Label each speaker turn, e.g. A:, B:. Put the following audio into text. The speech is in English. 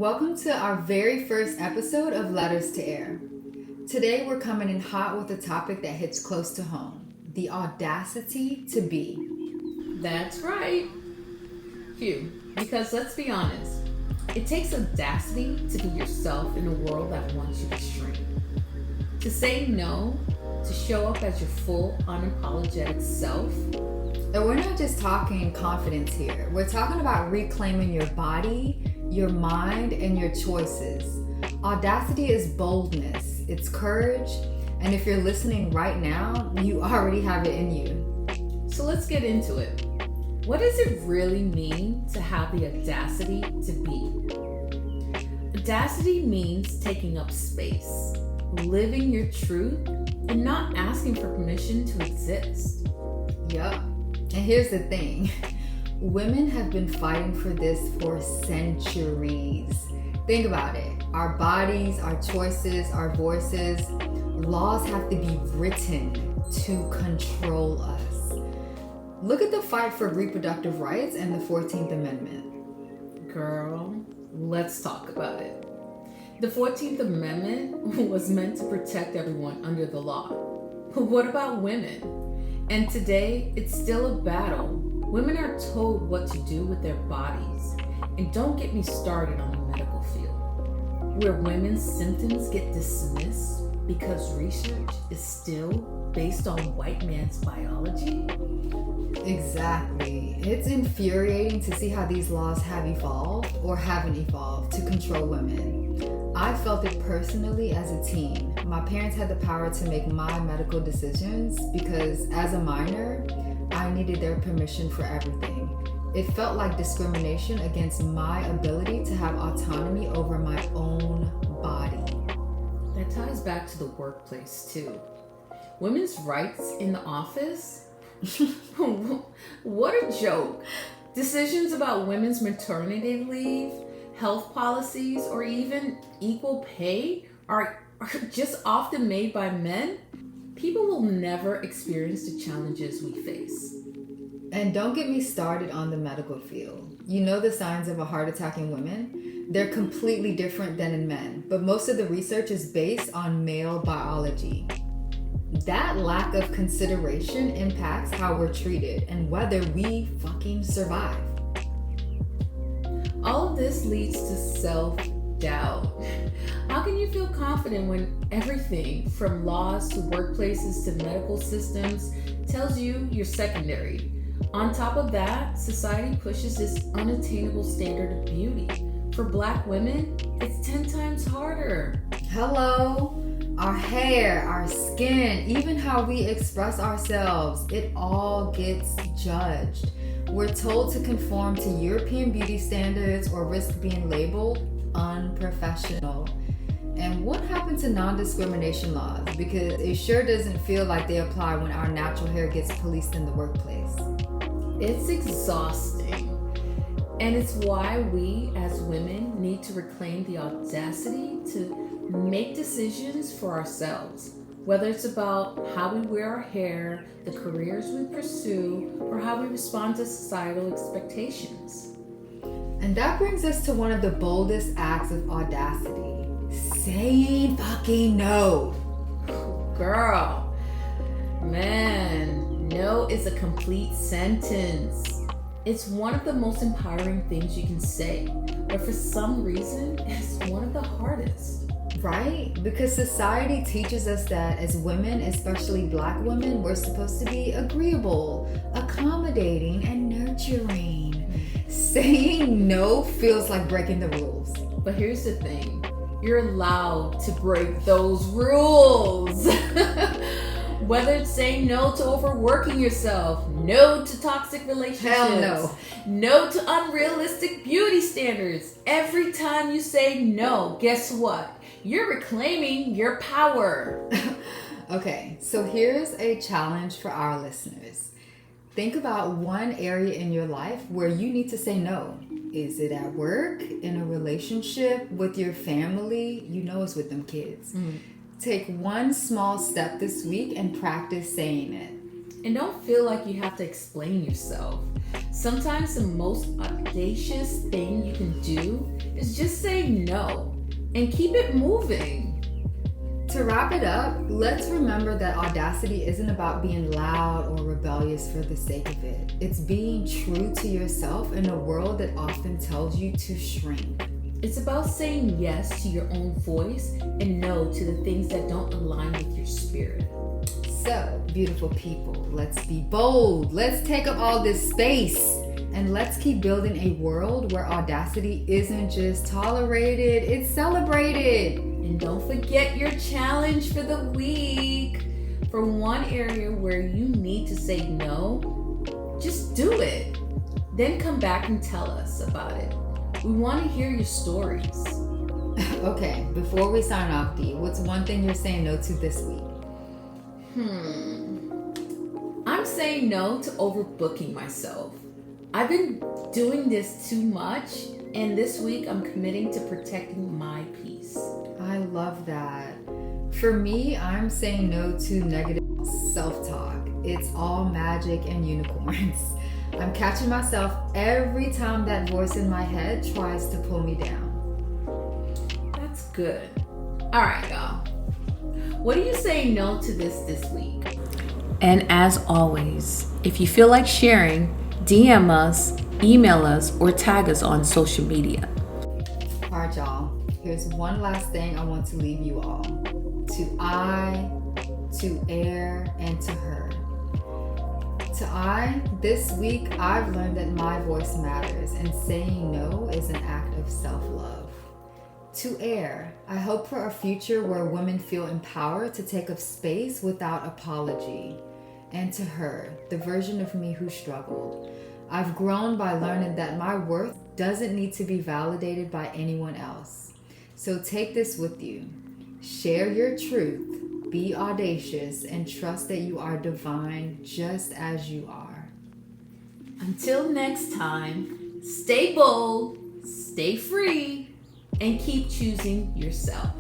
A: Welcome to our very first episode of Letters to Air. Today we're coming in hot with a topic that hits close to home, the audacity to be.
B: That's right. Phew, because let's be honest, it takes audacity to be yourself in a world that wants you to shrink. To say no, to show up as your full, unapologetic self.
A: And we're not just talking confidence here. We're talking about reclaiming your body, your mind, and your choices. Audacity is boldness, it's courage, and if you're listening right now, you already have it in you.
B: So let's get into it. What does it really mean to have the audacity to be? Audacity means taking up space, living your truth, and not asking for permission to exist.
A: Yup. And here's the thing. Women have been fighting for this for centuries. Think about it. Our bodies, our choices, our voices, laws have to be written to control us. Look at the fight for reproductive rights and the 14th Amendment.
B: Girl, let's talk about it. The 14th Amendment was meant to protect everyone under the law. But what about women? And today, it's still a battle. Women are told what to do with their bodies. And don't get me started on the medical field, where women's symptoms get dismissed because research is still based on white man's biology.
A: Exactly. It's infuriating to see how these laws have evolved or haven't evolved to control women. I felt it personally as a teen. My parents had the power to make my medical decisions because as a minor, I needed their permission for everything. It felt like discrimination against my ability to have autonomy over my own body.
B: That ties back to the workplace too. Women's rights in the office? What a joke. Decisions about women's maternity leave, health policies, or even equal pay are just often made by men. People will never experience the challenges we face.
A: And don't get me started on the medical field. You know the signs of a heart attack in women? They're completely different than in men, but most of the research is based on male biology. That lack of consideration impacts how we're treated and whether we fucking survive.
B: All of this leads to self-doubt. How can you feel confident when everything from laws to workplaces to medical systems tells you you're secondary? On top of that, society pushes this unattainable standard of beauty. For Black women, it's 10 times harder.
A: Hello? Our hair, our skin, even how we express ourselves, it all gets judged. We're told to conform to European beauty standards or risk being labeled unprofessional. And what happened to non-discrimination laws? Because it sure doesn't feel like they apply when our natural hair gets policed in the workplace.
B: It's exhausting. And it's why we as women need to reclaim the audacity to make decisions for ourselves. Whether it's about how we wear our hair, the careers we pursue, or how we respond to societal expectations.
A: And that brings us to one of the boldest acts of audacity. Saying fucking no.
B: Girl, man, no is a complete sentence. It's one of the most empowering things you can say, but for some reason, it's one of the hardest.
A: Right? Because society teaches us that as women, especially Black women, we're supposed to be agreeable, accommodating, and nurturing. Saying no feels like breaking the rules.
B: But here's the thing. You're allowed to break those rules. Whether it's saying no to overworking yourself, no to toxic relationships,
A: hell no.
B: No to unrealistic beauty standards. Every time you say no, guess what? You're reclaiming your power.
A: Okay, so here's a challenge for our listeners. Think about one area in your life where you need to say no. Is it at work, in a relationship, with your family? You know it's with them kids. Take one small step this week and practice saying it.
B: And don't feel like you have to explain yourself. Sometimes the most audacious thing you can do is just say no and keep it moving.
A: To wrap it up, let's remember that audacity isn't about being loud or rebellious for the sake of it. It's being true to yourself in a world that often tells you to shrink.
B: It's about saying yes to your own voice and no to the things that don't align with your spirit.
A: So, beautiful people, let's be bold. Let's take up all this space. And let's keep building a world where audacity isn't just tolerated, it's celebrated.
B: And don't forget your challenge for the week. For one area where you need to say no, just do it. Then come back and tell us about it. We want to hear your stories.
A: Okay, before we sign off, Dee, what's one thing you're saying no to this week?
B: I'm saying no to overbooking myself. I've been doing this too much, and this week I'm committing to protecting my peace.
A: I love that. For me, I'm saying no to negative self-talk. It's all magic and unicorns. I'm catching myself every time that voice in my head tries to pull me down.
B: That's good. All right, y'all. What are you saying no to this week? And as always, if you feel like sharing, DM us, email us, or tag us on social media.
A: All right, y'all. Here's one last thing I want to leave you all. To I, to air, and to her. To I, this week I've learned that my voice matters and saying no is an act of self-love. To air, I hope for a future where women feel empowered to take up space without apology. And to her, the version of me who struggled. I've grown by learning that my worth doesn't need to be validated by anyone else. So take this with you. Share your truth, be audacious, and trust that you are divine just as you are.
B: Until next time, stay bold, stay free, and keep choosing yourself.